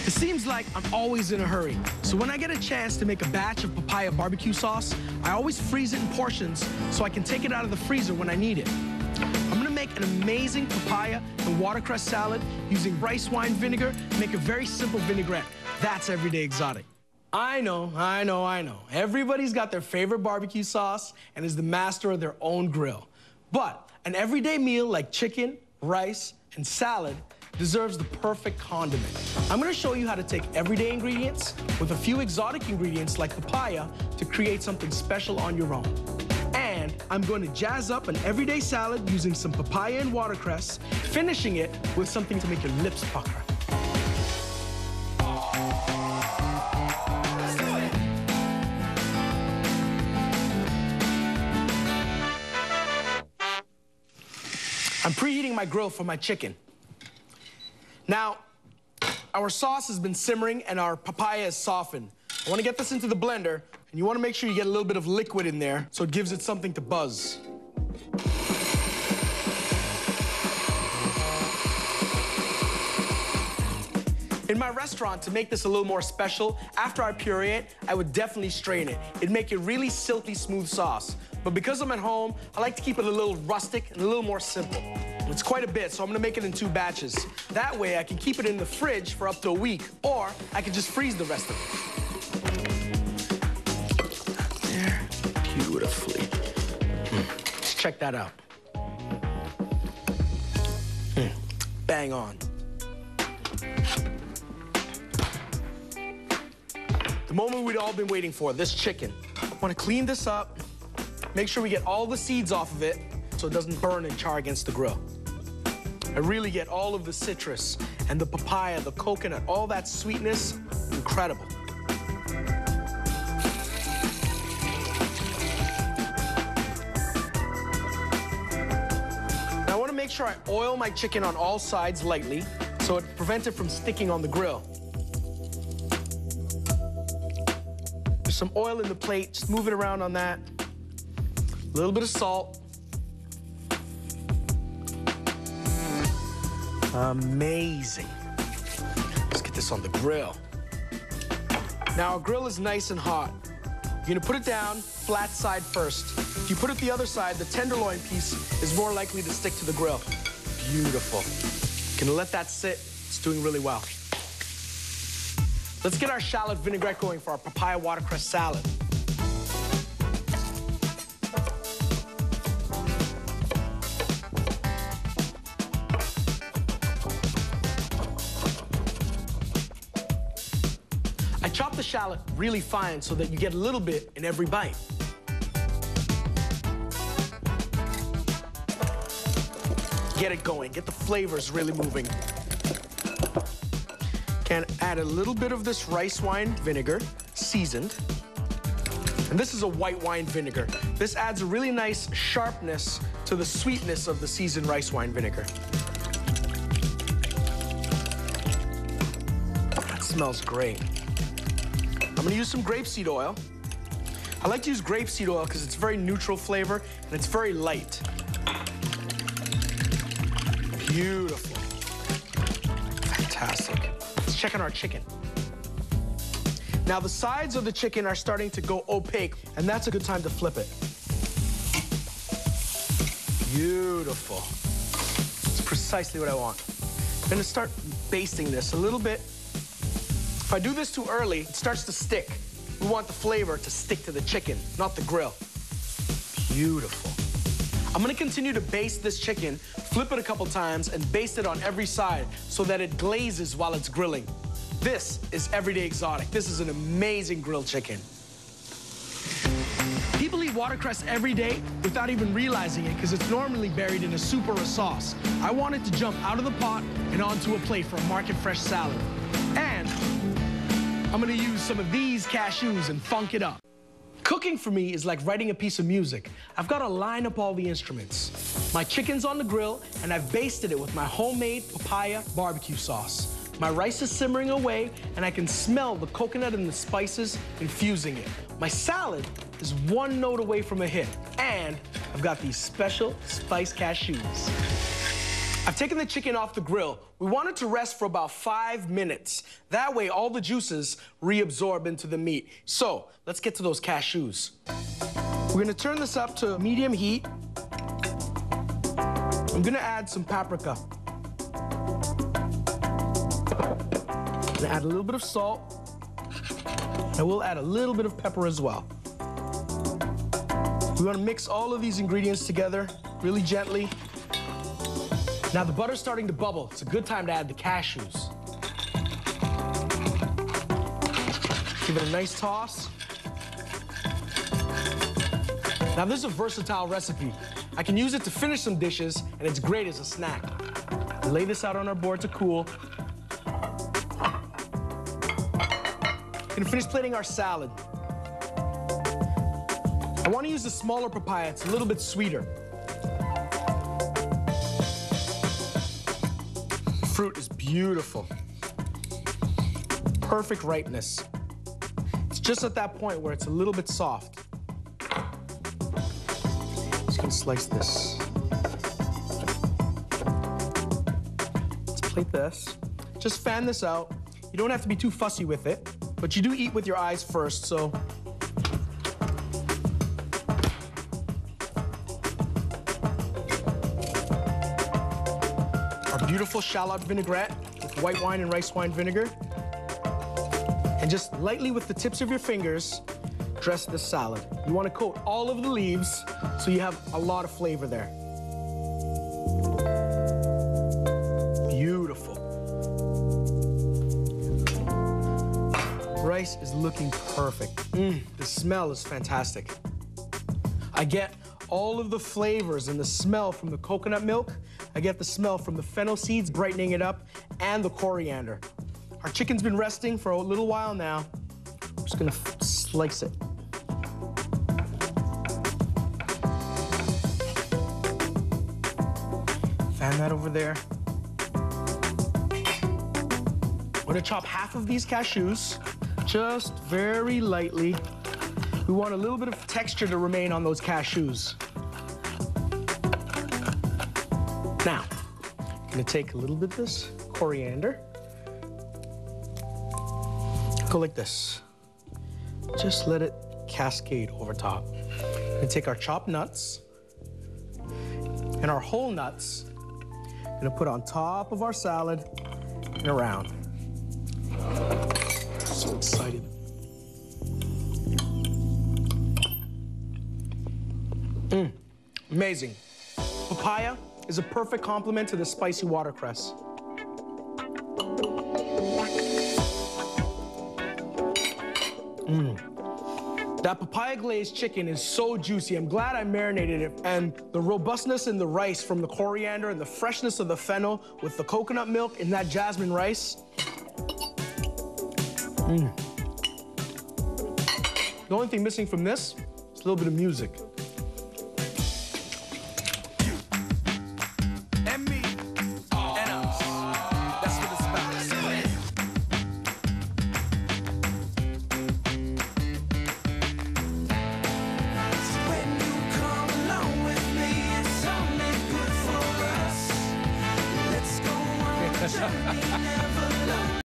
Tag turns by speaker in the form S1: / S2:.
S1: It seems like I'm always in a hurry, so when I get a chance to make a batch of papaya barbecue sauce, I always freeze it in portions so I can take it out of the freezer when I need it. I'm gonna make an amazing papaya and watercress salad using rice wine vinegar, make a very simple vinaigrette. That's everyday exotic. I know. Everybody's got their favorite barbecue sauce and is the master of their own grill. But an everyday meal like chicken, rice, and salad deserves the perfect condiment. I'm gonna show you how to take everyday ingredients with a few exotic ingredients like papaya to create something special on your own. And I'm going to jazz up an everyday salad using some papaya and watercress, finishing it with something to make your lips pucker. I'm preheating my grill for my chicken. Now, our sauce has been simmering and our papaya is softened. I want to get this into the blender, and you want to make sure you get a little bit of liquid in there so it gives it something to buzz. In my restaurant, to make this a little more special, after I puree it, I would definitely strain it. It'd make a really silky, smooth sauce. But because I'm at home, I like to keep it a little rustic and a little more simple. It's quite a bit, so I'm gonna make it in 2 batches. That way, I can keep it in the fridge for up to a week, or I can just freeze the rest of it. There, beautifully. Let's check that out. Bang on. The moment we'd all been waiting for, this chicken. I wanna clean this up, make sure we get all the seeds off of it so it doesn't burn and char against the grill. I really get all of the citrus and the papaya, the coconut, all that sweetness, incredible. Now I wanna make sure I oil my chicken on all sides lightly so it prevents it from sticking on the grill. There's some oil in the plate, just move it around on that. A little bit of salt. Amazing. Let's get this on the grill. Now, our grill is nice and hot. You're gonna put it down, flat side first. If you put it the other side, the tenderloin piece is more likely to stick to the grill. Beautiful. Gonna let that sit. It's doing really well. Let's get our shallot vinaigrette going for our papaya watercress salad. I chop the shallot really fine so that you get a little bit in every bite. Get it going, get the flavors really moving. Can add a little bit of this rice wine vinegar, seasoned. And this is a white wine vinegar. This adds a really nice sharpness to the sweetness of the seasoned rice wine vinegar. That smells great. I'm gonna use some grapeseed oil. I like to use grapeseed oil because it's very neutral flavor and it's very light. Beautiful. Fantastic. Let's check on our chicken. Now the sides of the chicken are starting to go opaque, and that's a good time to flip it. Beautiful. It's precisely what I want. I'm gonna start basting this a little bit. If I do this too early, it starts to stick. We want the flavor to stick to the chicken, not the grill. Beautiful. I'm gonna continue to baste this chicken, flip it a couple times, and baste it on every side so that it glazes while it's grilling. This is everyday exotic. This is an amazing grilled chicken. People eat watercress every day without even realizing it because it's normally buried in a soup or a sauce. I want it to jump out of the pot and onto a plate for a market fresh salad. And I'm gonna use some of these cashews and funk it up. Cooking for me is like writing a piece of music. I've got to line up all the instruments. My chicken's on the grill, and I've basted it with my homemade papaya barbecue sauce. My rice is simmering away, and I can smell the coconut and the spices infusing it. My salad is one note away from a hit, and I've got these special spiced cashews. I've taken the chicken off the grill. We want it to rest for about 5 minutes. That way, all the juices reabsorb into the meat. So, let's get to those cashews. We're gonna turn this up to medium heat. I'm gonna add some paprika. I'm gonna add a little bit of salt. And we'll add a little bit of pepper as well. We wanna mix all of these ingredients together really gently. Now the butter's starting to bubble. It's a good time to add the cashews. Give it a nice toss. Now this is a versatile recipe. I can use it to finish some dishes, and it's great as a snack. Lay this out on our board to cool. Gonna finish plating our salad. I want to use the smaller papaya. It's a little bit sweeter. The fruit is beautiful. Perfect ripeness. It's just at that point where it's a little bit soft. Just gonna slice this. Let's plate this. Just fan this out. You don't have to be too fussy with it, but you do eat with your eyes first, so. Our beautiful shallot vinaigrette with white wine and rice wine vinegar. And just lightly with the tips of your fingers, dress this salad. You want to coat all of the leaves so you have a lot of flavor there. Beautiful. Rice is looking perfect. The smell is fantastic. I get all of the flavors and the smell from the coconut milk. I get the smell from the fennel seeds brightening it up and the coriander. Our chicken's been resting for a little while now. I'm just gonna slice it. Fan that over there. I'm gonna chop half of these cashews, just very lightly. We want a little bit of texture to remain on those cashews. Now, I'm gonna take a little bit of this coriander. Go like this. Just let it cascade over top. And take our chopped nuts and our whole nuts. Gonna put on top of our salad and around. So excited. Amazing. Papaya is a perfect complement to the spicy watercress. That papaya glazed chicken is so juicy. I'm glad I marinated it. And the robustness in the rice from the coriander and the freshness of the fennel with the coconut milk and that jasmine rice. The only thing missing from this is a little bit of music.